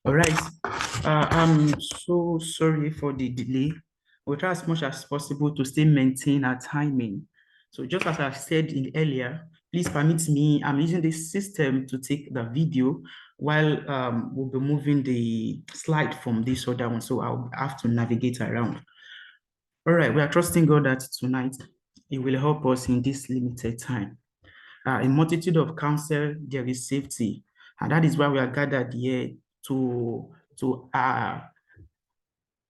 All right. I'm so sorry for the delay. We'll try as much as possible to still maintain our timing. So just as I said earlier, please permit me, I'm using this system to take the video while we'll be moving the slide from this other one. So I'll have to navigate around. All right, we are trusting God that tonight He will help us in this limited time. In multitude of counsel, there is safety. And that is why we are gathered here to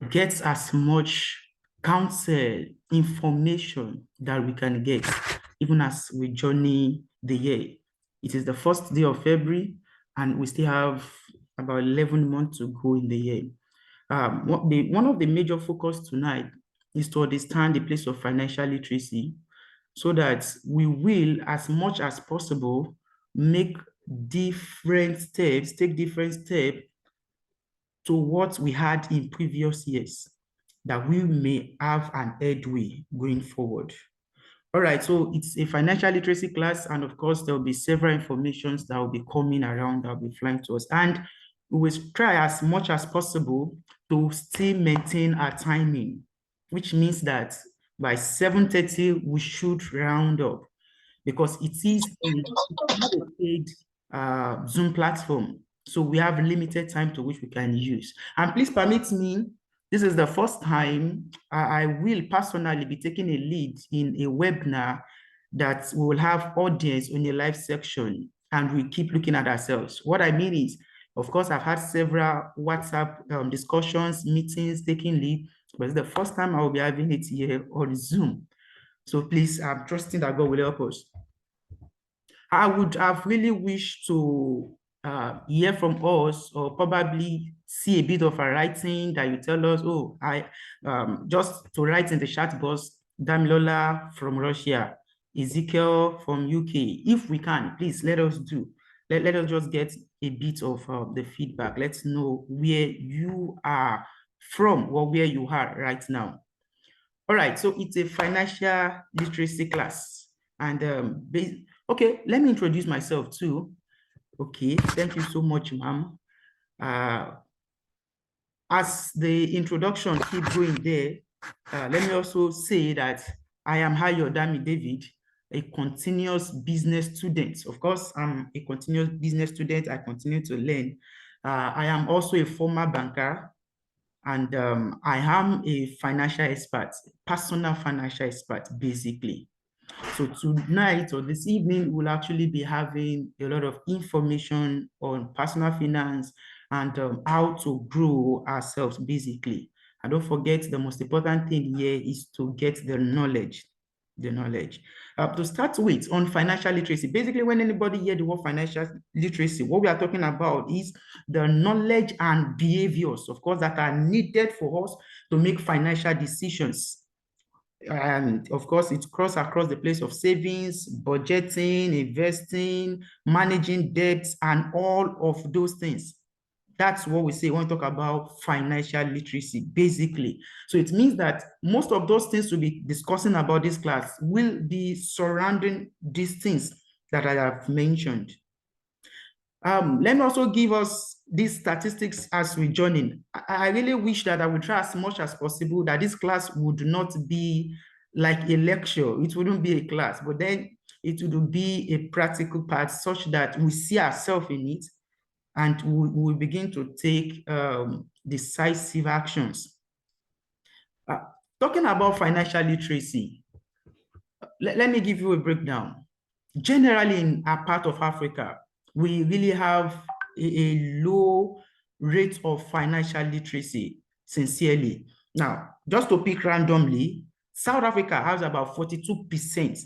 get as much counsel, information that we can get, even as we journey the year. It is the first day of February, and we still have about 11 months to go in the year. One of the major focus tonight is to understand the place of financial literacy so that we will, as much as possible, make take different steps to what we had in previous years, that we may have an headway going forward. All right, so it's a financial literacy class, and of course, there will be several informations that will be coming around, that will be flying to us. And we will try as much as possible to still maintain our timing, which means that by 7:30, we should round up, because it is a paid Zoom platform. So we have limited time to which we can use. And please permit me, this is the first time I will personally be taking a lead in a webinar that we will have audience in a live section, and we keep looking at ourselves. What I mean is, of course, I've had several WhatsApp discussions, meetings, taking lead, but it's the first time I will be having it here on Zoom. So please, I'm trusting that God will help us. I would have really wished to hear from us, or probably see a bit of a writing that you tell us, oh, I just to write in the chat box, Damilola from Russia, Ezekiel from UK. If we can, please let us do. Let us just get a bit of the feedback. Let's know where you are from, or where you are right now. All right, so it's a financial literacy class. And okay, let me introduce myself too. Okay, thank you so much, ma'am. As the introduction keep going there, let me also say that I am Dami David, a continuous business student. Of course, I'm a continuous business student. I continue to learn. I am also a former banker, and I am a financial expert, personal financial expert, basically. So tonight or this evening, we'll actually be having a lot of information on personal finance and how to grow ourselves, basically. And don't forget, the most important thing here is to get the knowledge. To start with, on financial literacy, basically when anybody hear the word financial literacy, what we are talking about is the knowledge and behaviors, of course, that are needed for us to make financial decisions. And of course, it crosses across the place of savings, budgeting, investing, managing debts, and all of those things. That's what we say when we talk about financial literacy, basically. So it means that most of those things we'll be discussing about this class will be surrounding these things that I have mentioned. Let me also give us these statistics as we join in. I really wish that I would try as much as possible that this class would not be like a lecture. It wouldn't be a class, but then it would be a practical part such that we see ourselves in it, and we begin to take decisive actions. Talking about financial literacy, let me give you a breakdown. Generally, in our part of Africa, we really have a low rate of financial literacy, sincerely. Now, just to pick randomly, South Africa has about 42%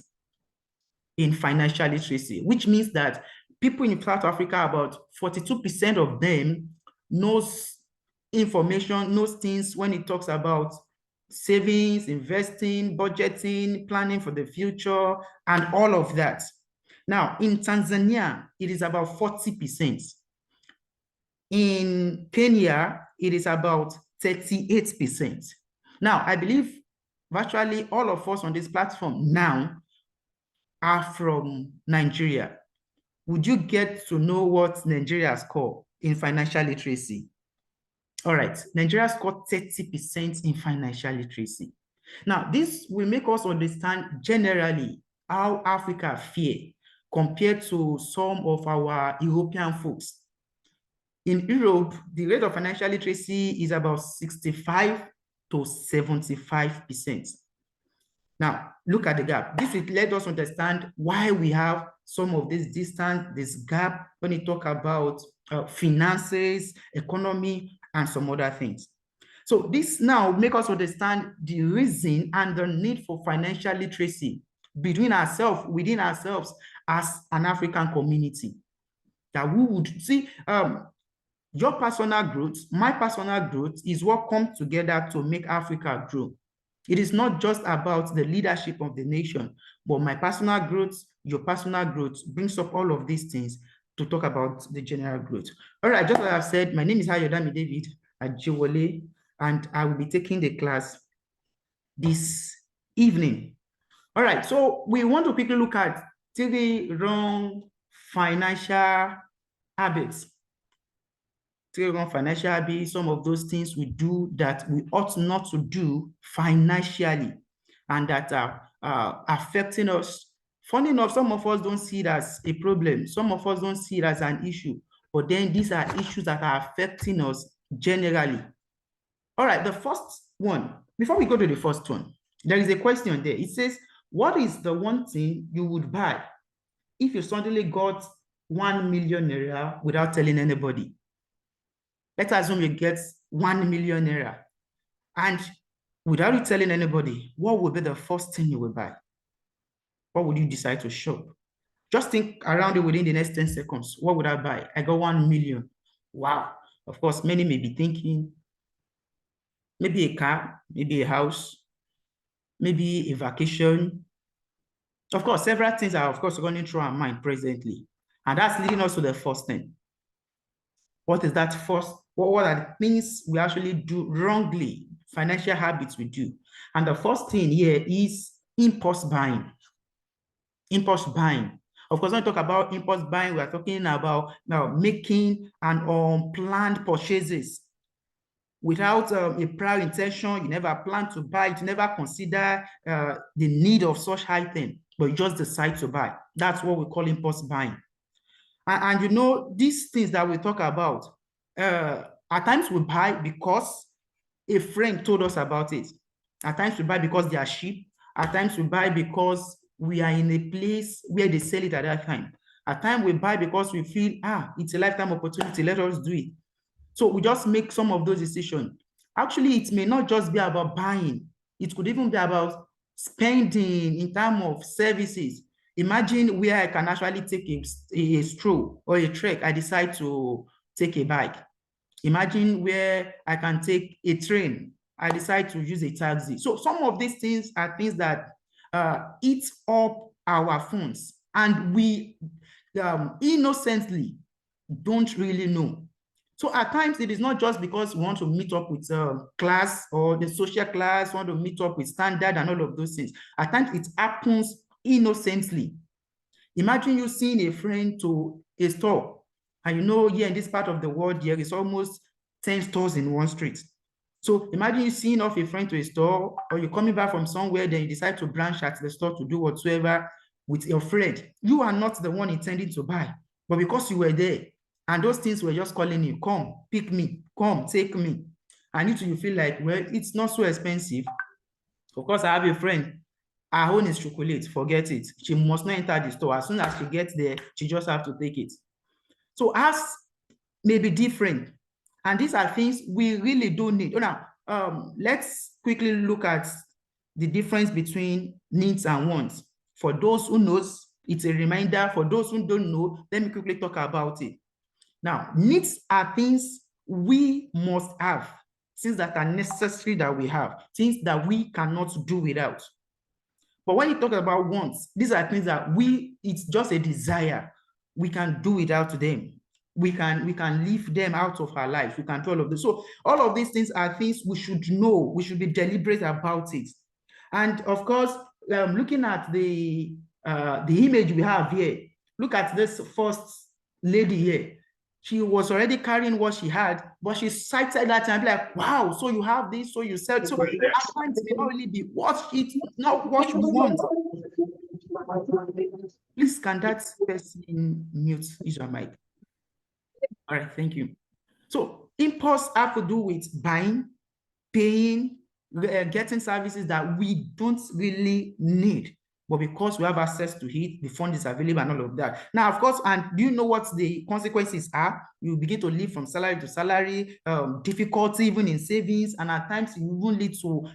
in financial literacy, which means that people in South Africa, about 42% of them knows information, knows things when it talks about savings, investing, budgeting, planning for the future, and all of that. Now, in Tanzania, it is about 40%. In Kenya, it is about 38%. Now, I believe virtually all of us on this platform now are from Nigeria. Would you get to know what Nigeria score in financial literacy? All right, Nigeria scored 30% in financial literacy. Now, this will make us understand generally how Africa fare compared to some of our European folks. In Europe, the rate of financial literacy is about 65 to 75%. Now, look at the gap. This will let us understand why we have some of this distance, this gap, when you talk about finances, economy, and some other things. So this now make us understand the reason and the need for financial literacy between ourselves, within ourselves, as an African community. That we would see your personal growth, my personal growth is what comes together to make Africa grow. It is not just about the leadership of the nation, but my personal growth, your personal growth brings up all of these things to talk about the general growth. All right, just like I've said, my name is Dami David Ajiwole, and I will be taking the class this evening. All right, so we want to quickly look at 3 wrong financial habits. 3 wrong financial habits, some of those things we do that we ought not to do financially and that are affecting us. Funny enough, some of us don't see it as a problem. Some of us don't see it as an issue. But then these are issues that are affecting us generally. All right, the first one, before we go to the first one, there is a question there. It says, what is the one thing you would buy if you suddenly got 1 million naira without telling anybody? Let's assume you get 1 million naira, and without you telling anybody, what would be the first thing you will buy? What would you decide to shop? Just think around it within the next 10 seconds. What would I buy? I got 1 million. Wow. Of course, many may be thinking, maybe a car, maybe a house, maybe a vacation. Of course, several things are, of course, running through our mind presently. And that's leading us to the first thing. What is that first? What are the things we actually do wrongly, financial habits we do? And the first thing here is impulse buying. Impulse buying. Of course, when we talk about impulse buying, we are talking about now making an unplanned purchases without a prior intention. You never plan to buy it, you never consider the need of such item, but you just decide to buy. That's what we call impulse buying. And you know, these things that we talk about, at times we buy because a friend told us about it. At times we buy because they are cheap. At times we buy because we are in a place where they sell it at that time. At times we buy because we feel, it's a lifetime opportunity, let us do it. So we just make some of those decisions. Actually, it may not just be about buying. It could even be about spending in terms of services. Imagine where I can actually take a stroll or a trek. I decide to take a bike. Imagine where I can take a train. I decide to use a taxi. So some of these things are things that eat up our funds, and we innocently don't really know. So at times, it is not just because we want to meet up with class or the social class, want to meet up with standard and all of those things. At times, it happens innocently. Imagine you seeing a friend to a store, and you know, here in this part of the world, there is almost 10 stores in one street. So imagine you seeing off a friend to a store, or you're coming back from somewhere, then you decide to branch at the store to do whatsoever with your friend. You are not the one intending to buy, but because you were there, and those things were just calling you, come, pick me, come, take me. And you feel like, well, it's not so expensive. Of course, I have a friend, her own is chocolate, forget it. She must not enter the store. As soon as she gets there, she just have to take it. So ours may be different. And these are things we really don't need. Now, let's quickly look at the difference between needs and wants. For those who knows, it's a reminder. For those who don't know, let me quickly talk about it. Now, needs are things we must have, things that are necessary that we have, things that we cannot do without. But when you talk about wants, these are things that it's just a desire. We can do without them. We can leave them out of our life. We can do all of this. So all of these things are things we should know. We should be deliberate about it. And of course, looking at the image we have here, look at this first lady here. She was already carrying what she had, but she cited that and be like, wow, so you have this, so you said, so our clients may not really be not what we want. Please, can that person mute your mic? All right, thank you. So impulse have to do with buying, paying, getting services that we don't really need, but because we have access to it, the fund is available and all of that. Now, of course, and do you know what the consequences are? You begin to live from salary to salary, difficulty even in savings, and at times it will lead to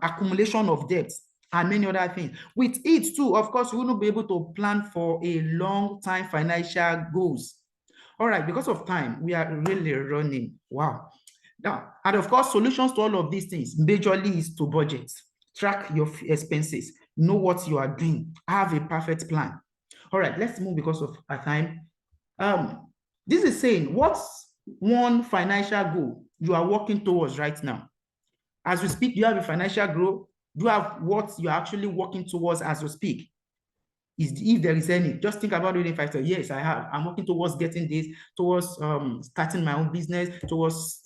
accumulation of debts and many other things. With it too, of course, you will not be able to plan for a long-time financial goals. All right, because of time, we are really running. Wow. Now, and of course, solutions to all of these things majorly is to budget, track your expenses, know what you are doing, have a perfect plan. All right, let's move because of our time. This is saying, what's one financial goal you are working towards right now? As we speak, do you have a financial goal? Do you have what you're actually working towards as we speak? If there is any, just think about it in 5 years. Yes, I have. I'm working towards getting this, towards starting my own business, towards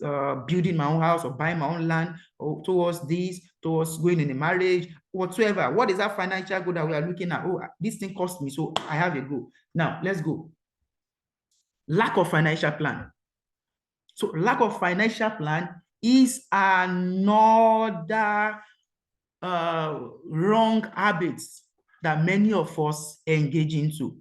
building my own house or buying my own land, or towards this, towards going in a marriage, whatsoever. What is that financial goal that we are looking at? Oh, this thing cost me, so I have a goal. Now, let's go. Lack of financial plan. So lack of financial plan is another wrong habits that many of us engage into.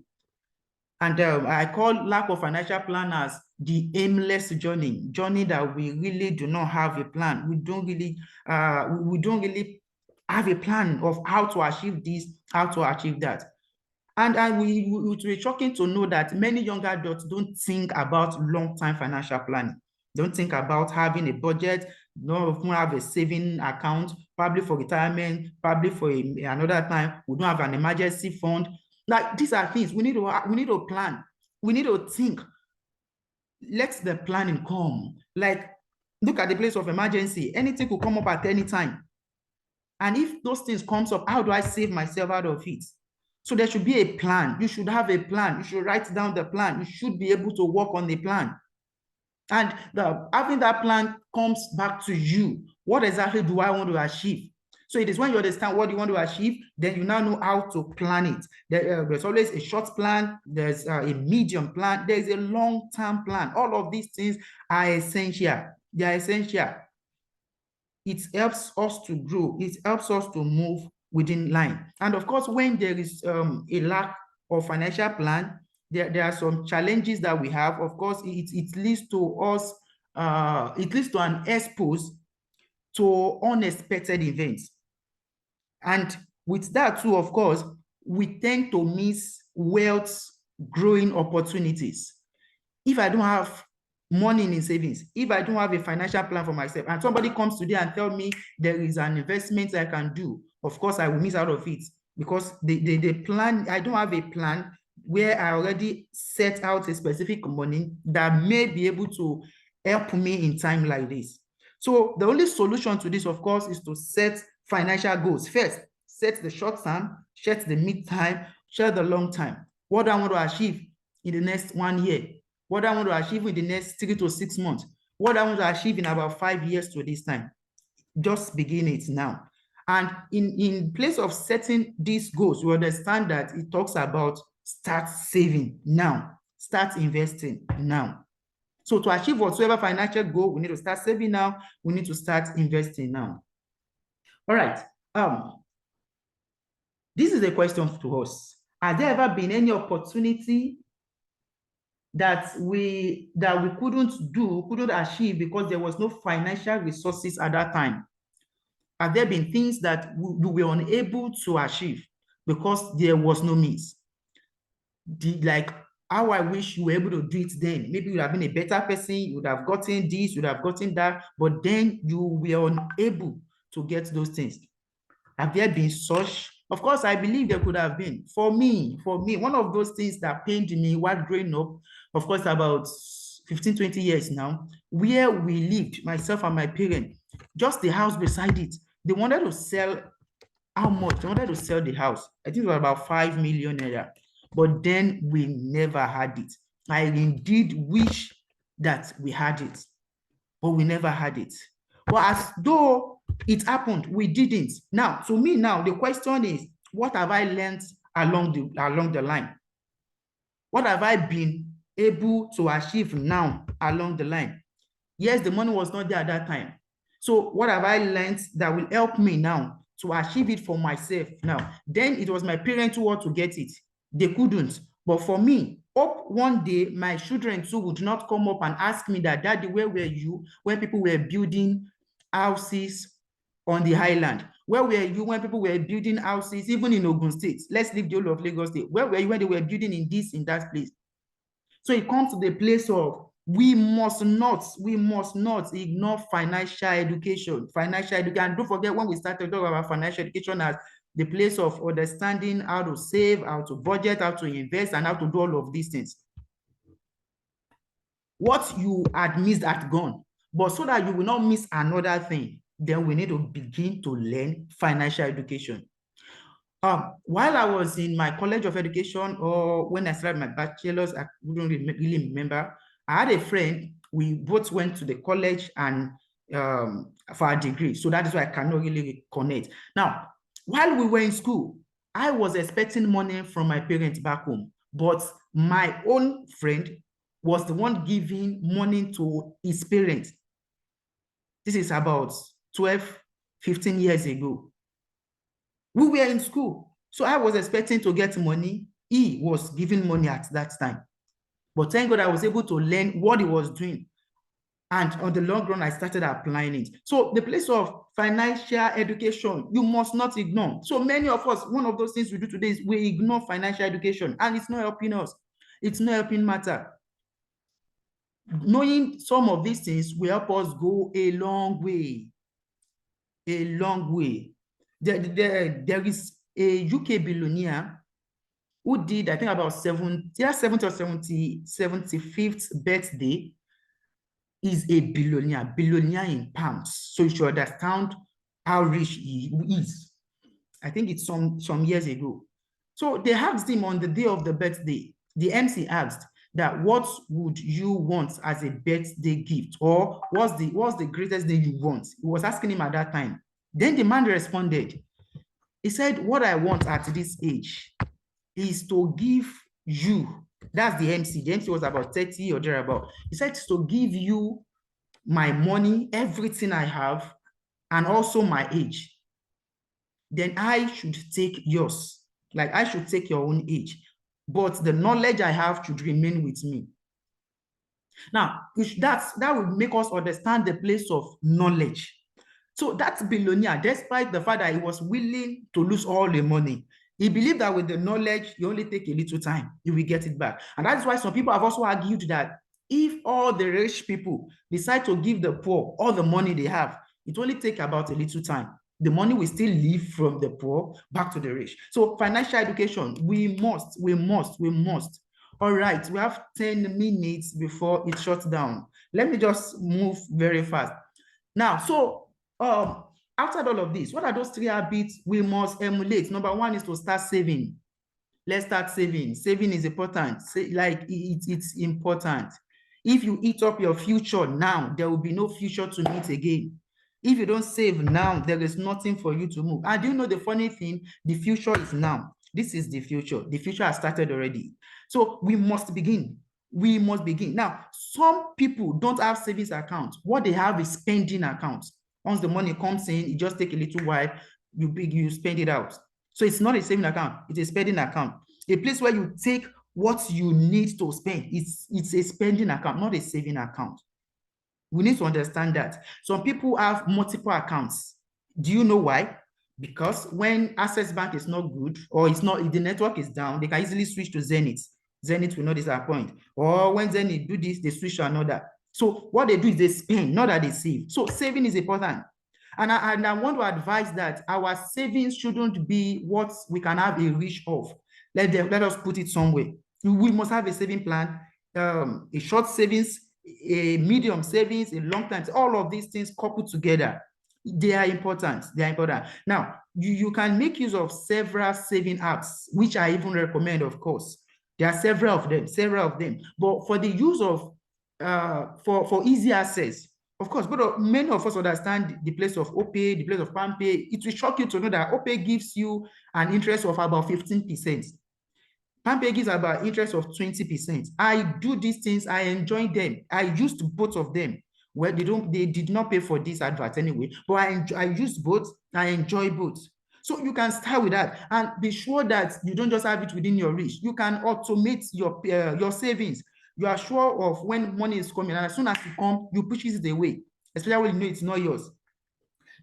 And I call lack of financial plan as the aimless journey that we really do not have a plan. We don't really have a plan of how to achieve this, how to achieve that. And it would be shocking to know that many young adults don't think about long-term financial planning. Don't think about having a budget, don't have a saving account, probably for retirement, probably for another time. We don't have an emergency fund. Like, these are things we need to plan. We need to think. Let the planning come. Like, look at the place of emergency. Anything could come up at any time. And if those things comes up, how do I save myself out of it? So there should be a plan. You should have a plan. You should write down the plan. You should be able to work on the plan. And having that plan comes back to you. What exactly do I want to achieve? So it is when you understand what you want to achieve, then you now know how to plan it. There's always a short plan, there's a medium plan, there's a long-term plan. All of these things are essential. They are essential. It helps us to grow. It helps us to move within line. And of course, when there is a lack of financial plan, there are some challenges that we have. Of course, it leads to us, it leads to an expose to unexpected events. And with that too, of course, we tend to miss wealth growing opportunities. If I don't have money in savings, if I don't have a financial plan for myself, and somebody comes today and tell me there is an investment I can do, of course, I will miss out of it, because the plan, I don't have a plan where I already set out a specific money that may be able to help me in time like this. So the only solution to this, of course, is to set financial goals. First, set the short term, set the mid time, set the long time. What do I want to achieve in the next 1 year? What do I want to achieve in the next 3 to 6 months? What do I want to achieve in about 5 years to this time? Just begin it now. And in place of setting these goals, we understand that it talks about start saving now, start investing now. So to achieve whatsoever financial goal, we need to start saving now, we need to start investing now. All right. This is a question to us. Has there ever been any opportunity that we couldn't achieve because there was no financial resources at that time? Have there been things that we were unable to achieve because there was no means? Like, how I wish you were able to do it then. Maybe you would have been a better person, you would have gotten this, you would have gotten that, but then you were unable to get those things. Have there been such? Of course, I believe there could have been. For me, one of those things that pained me while growing up, of course, about 15, 20 years now, where we lived, myself and my parents, just the house beside it, they wanted to sell. How much? They wanted to sell the house. I think it was about 5 million naira. But then we never had it. I indeed wish that we had it, but we never had it. But as though it happened, we didn't. Now, to me now, the question is, what have I learned along the line? What have I been able to achieve now along the line? Yes, the money was not there at that time. So what have I learned that will help me now to achieve it for myself now? Then it was my parents who ought to get it. They couldn't. But for me, hope one day my children too would not come up and ask me that, Daddy, where were you when people were building houses on the highland? Where were you when people were building houses, even in Ogun State? Let's leave the whole of Lagos State. Where were you when they were building in this, in that place? So it comes to the place of we must not ignore financial education. And don't forget, when we started talking about financial education as the place of understanding how to save, how to budget, how to invest, and how to do all of these things. What you had missed had gone. But so that you will not miss another thing, then we need to begin to learn financial education. While I was in my college of education, or when I started my bachelor's, I wouldn't really remember. I had a friend, we both went to the college and for a degree. So that is why I cannot really connect. Now, while we were in school, I was expecting money from my parents back home, but my own friend was the one giving money to his parents. This is about 12, 15 years ago. We were in school. So I was expecting to get money. He was giving money at that time. But thank God I was able to learn what he was doing. And on the long run, I started applying it. So the place of financial education, you must not ignore. So many of us, one of those things we do today is we ignore financial education, and it's not helping us. It's not helping matter. Knowing some of these things will help us go a long way. A long way. There is a UK billionaire who did, I think, about 70 or 75th birthday. Is a billionaire in pounds. So you should understand how rich he is. I think it's some years ago. So they asked him on the day of the birthday, the MC asked that, what would you want as a birthday gift? Or what's the greatest thing you want? He was asking him at that time. Then the man responded. He said, what I want at this age is to give you, that's the MC. The MC was about 30 or thereabout. He said to give you my money, everything I have, and also my age. Then I should take yours. Like, I should take your own age. But the knowledge I have should remain with me. Now, that will make us understand the place of knowledge. So that billionaire, despite the fact that he was willing to lose all the money, he believed that with the knowledge, you only take a little time, you will get it back. And that's why some people have also argued that if all the rich people decide to give the poor all the money they have, it only takes about a little time. The money will still leave from the poor back to the rich. So financial education, we must. All right, we have 10 minutes before it shuts down. Let me just move very fast. Now, so after all of this, what are those 3 habits we must emulate? Number 1 is to start saving. Let's start saving. Saving is important. Like, it's important. If you eat up your future now, there will be no future to meet again. If you don't save now, there is nothing for you to move. And do you know the funny thing? The future is now. This is the future. The future has started already. So we must begin. We must begin. Now, some people don't have savings accounts. What they have is spending accounts. Once the money comes in, it just takes a little while, you spend it out. So it's not a saving account, it's a spending account. A place where you take what you need to spend. It's a spending account, not a saving account. We need to understand that. Some people have multiple accounts. Do you know why? Because when Access Bank is not good, or the network is down, they can easily switch to Zenith. Zenith will not disappoint. Or when Zenith do this, they switch to another. So what they do is they spend, not that they save. So saving is important. And I want to advise that our savings shouldn't be what we can have a reach of. Let us put it somewhere. We must have a saving plan, a short savings, a medium savings, a long term. All of these things coupled together, they are important. They are important. Now, you can make use of several saving apps, which I even recommend, of course. There are several of them. But for the use of for easy access. Of course, but many of us understand the place of OPay, the place of PalmPay. It will shock you to know that OPay gives you an interest of about 15%. PalmPay gives about interest of 20%. I do these things, I enjoy them. I used both of them. Well, they did not pay for this advert anyway, but I use both, I enjoy both. So you can start with that and be sure that you don't just have it within your reach. You can automate your savings. You are sure of when money is coming, and as soon as it comes, you push it away, especially when you know it's not yours.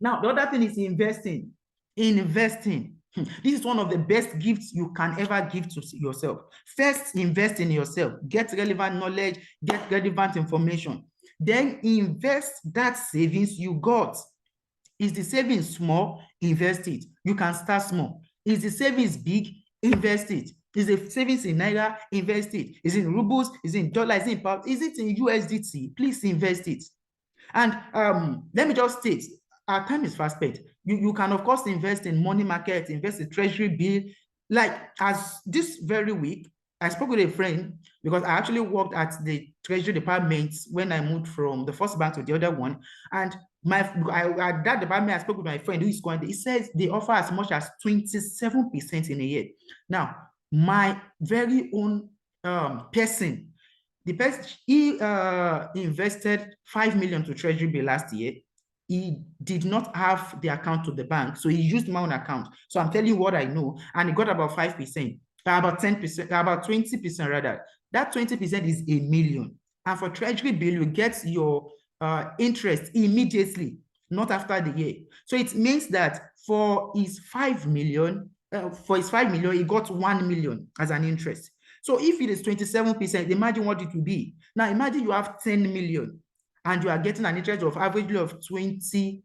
Now, the other thing is investing. Investing. This is one of the best gifts you can ever give to yourself. First, invest in yourself. Get relevant knowledge, get relevant information. Then invest that savings you got. Is the savings small? Invest it. You can start small. Is the savings big? Invest it. Is the savings in Naira? Invest it. Is it in rubles? Is it in dollars? Is it in pounds? Is it in USDT? Please invest it. And let me just state, our time is fast spent. You can, of course, invest in money market, invest in treasury bill. Like as this very week, I spoke with a friend because I actually worked at the treasury department when I moved from the first bank to the other one. And at that department, I spoke with my friend who is going, he says they offer as much as 27% in a year. Now, my very own person, the person, he invested 5 million to treasury bill last year. He did not have the account to the bank, so he used my own account. So I'm telling you what I know, and he got about 5%, about 10%, about 20% rather. That 20% is a million. And for treasury bill, you get your interest immediately, not after the year. So it means that for his 5 million, he got 1 million as an interest. So if it is 27%, imagine what it will be. Now imagine you have 10 million and you are getting an interest of averagely of 20%.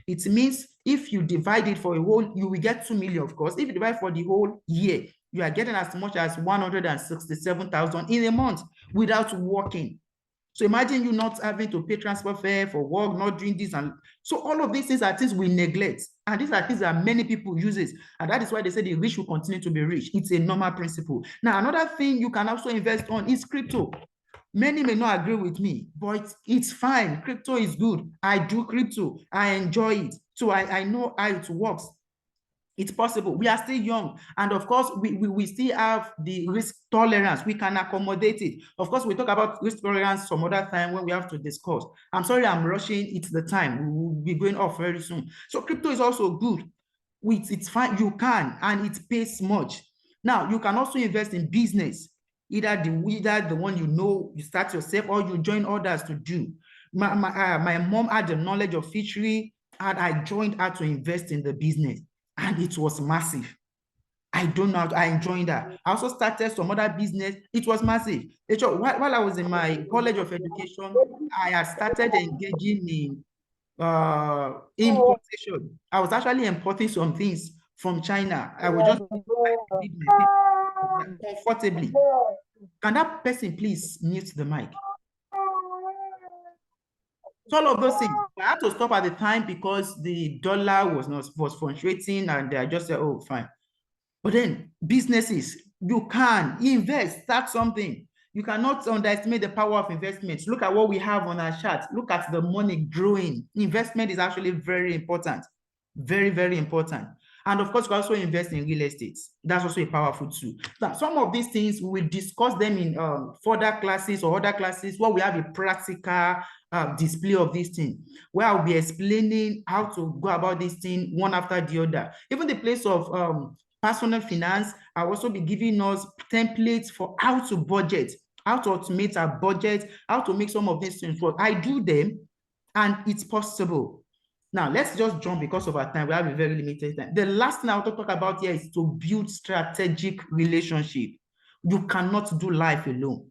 It means if you divide it for a whole, you will get 2 million, of course. If you divide for the whole year, you are getting as much as 167,000 in a month without working. So imagine you not having to pay transport fare for work, not doing this. And so all of these things are things we neglect. And these are things that many people uses. And that is why they say the rich will continue to be rich. It's a normal principle. Now, another thing you can also invest on is crypto. Many may not agree with me, but it's fine. Crypto is good. I do crypto. I enjoy it. So I know how it works. It's possible. We are still young. And of course, we still have the risk tolerance. We can accommodate it. Of course, we talk about risk tolerance some other time when we have to discuss. I'm sorry, I'm rushing. It's the time. We will be going off very soon. So crypto is also good. It's fine. You can, and it pays much. Now, you can also invest in business. Either the one you start yourself or you join others to do. My mom had the knowledge of fishery, and I joined her to invest in the business. And it was massive. I don't know. I enjoyed that. I also started some other business. It was massive. While I was in my college of education, I had started engaging in importation. I was actually importing some things from China. I was just comfortably. Can that person please mute the mic? So all of those things, I had to stop at the time because the dollar was fluctuating, and I just said, oh, fine. But then businesses, you can invest, start something. You cannot underestimate the power of investments. Look at what we have on our chart. Look at the money growing. Investment is actually very important. Very, very important. And of course, we also invest in real estate. That's also a powerful tool. Now, some of these things, we will discuss them in further classes or other classes where we have a practical display of this thing, where I'll be explaining how to go about this thing one after the other. Even the place of personal finance, I'll also be giving us templates for how to budget, how to automate our budget, how to make some of these things work. I do them, and it's possible. Now, let's just jump because of our time. We have a very limited time. The last thing I want to talk about here is to build strategic relationship. You cannot do life alone.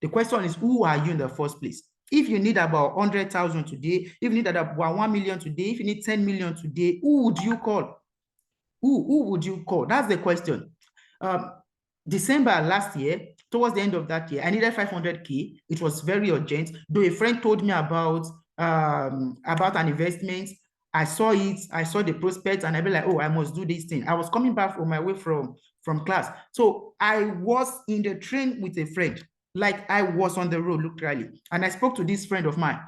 The question is, who are you in the first place? If you need about 100,000 today, if you need about 1 million today, if you need 10 million today, who would you call? Who would you call? That's the question. December last year, towards the end of that year, I needed 500K. It was very urgent. Though a friend told me about an investment, I saw it, I saw the prospects, and I be like, oh, I must do this thing. I was coming back on my way from class. So I was in the train with a friend. like I was on the road, literally. And I spoke to this friend of mine.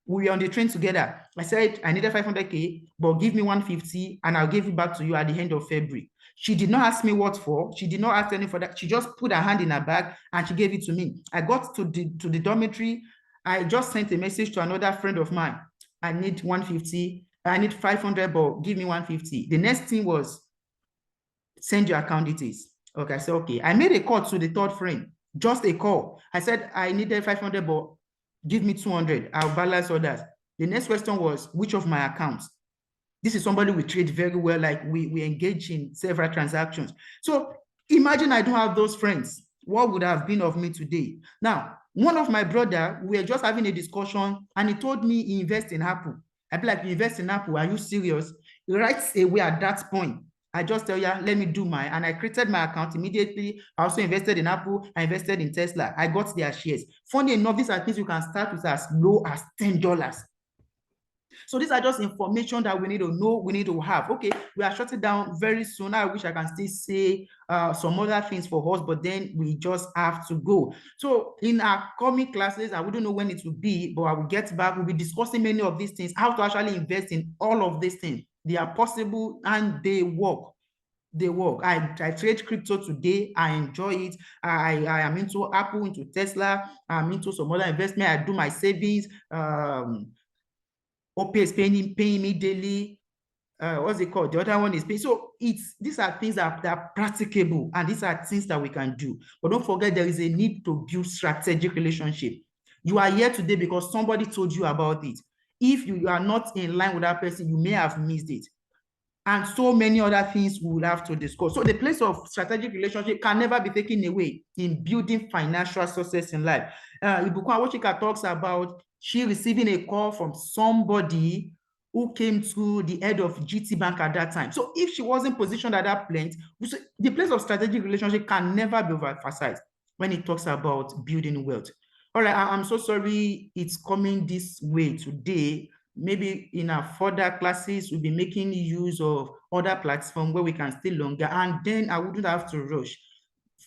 We were on the train together. I said, I needed 500K, but give me 150 and I'll give it back to you at the end of February. She did not ask me what for. She did not ask any for that. She just put her hand in her bag and she gave it to me. I got to the dormitory. I just sent a message to another friend of mine. I need 150. I need 500, but give me 150. The next thing was send your account details. Okay, I said, okay. I made a call to the third friend, just a call. I said, I needed 500, but give me 200. I'll balance others. The next question was, which of my accounts? This is somebody we treat very well, like we engage in several transactions. So imagine I don't have those friends. What would have been of me today? Now, one of my brother, we were just having a discussion and he told me he invests in Apple. I'd be like, you invest in Apple? Are you serious? Right away at that point, I just tell you, let me do mine. And I created my account immediately. I also invested in Apple. I invested in Tesla. I got their shares. Funny enough, these are things you can start with as low as $10. So these are just information that we need to know, we need to have. Okay, we are shutting down very soon. I wish I can still say some other things for us, but then we just have to go. So in our coming classes, I wouldn't know when it will be, but I will get back. We'll be discussing many of these things, how to actually invest in all of these things. They are possible and they work. They work. I trade crypto today. I enjoy it. I am into Apple, into Tesla. I'm into some other investment. I do my savings. OP is paying me daily. What's it called? The other one is paying. So these are things that are practicable, and these are things that we can do. But don't forget, there is a need to build strategic relationship. You are here today because somebody told you about it. If you are not in line with that person, you may have missed it. And so many other things we will have to discuss. So the place of strategic relationship can never be taken away in building financial success in life. Ibukun Awochika talks about she receiving a call from somebody who came to the head of GT Bank at that time. So if she wasn't positioned at that point, the place of strategic relationship can never be overemphasized when it talks about building wealth. All right, I'm so sorry it's coming this way today. Maybe in our further classes, we'll be making use of other platforms where we can stay longer, and then I wouldn't have to rush.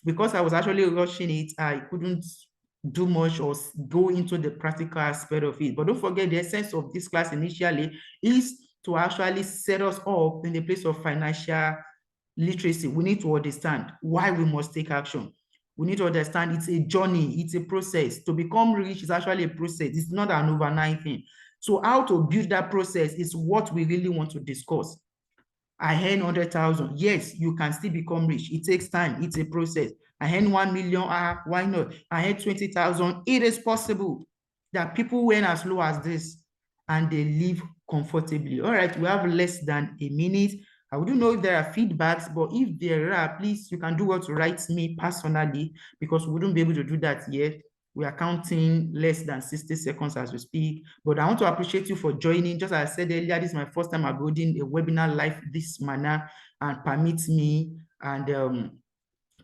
Because I was actually rushing it, I couldn't do much or go into the practical aspect of it. But don't forget, the essence of this class initially is to actually set us up in the place of financial literacy. We need to understand why we must take action. We need to understand it's a journey, it's a process. To become rich is actually a process. It's not an overnight thing. So how to build that process is what we really want to discuss. I earn 100,000. Yes, you can still become rich. It takes time. It's a process. I earn 1 million. Why not? I earn 20,000. It is possible that people earn as low as this and they live comfortably. All right, we have less than a minute. I wouldn't know if there are feedbacks, but if there are, please, you can do what to write me personally, because we wouldn't be able to do that yet. We are counting less than 60 seconds as we speak. But I want to appreciate you for joining. Just as I said earlier, this is my first time uploading a webinar live this manner, and permit me and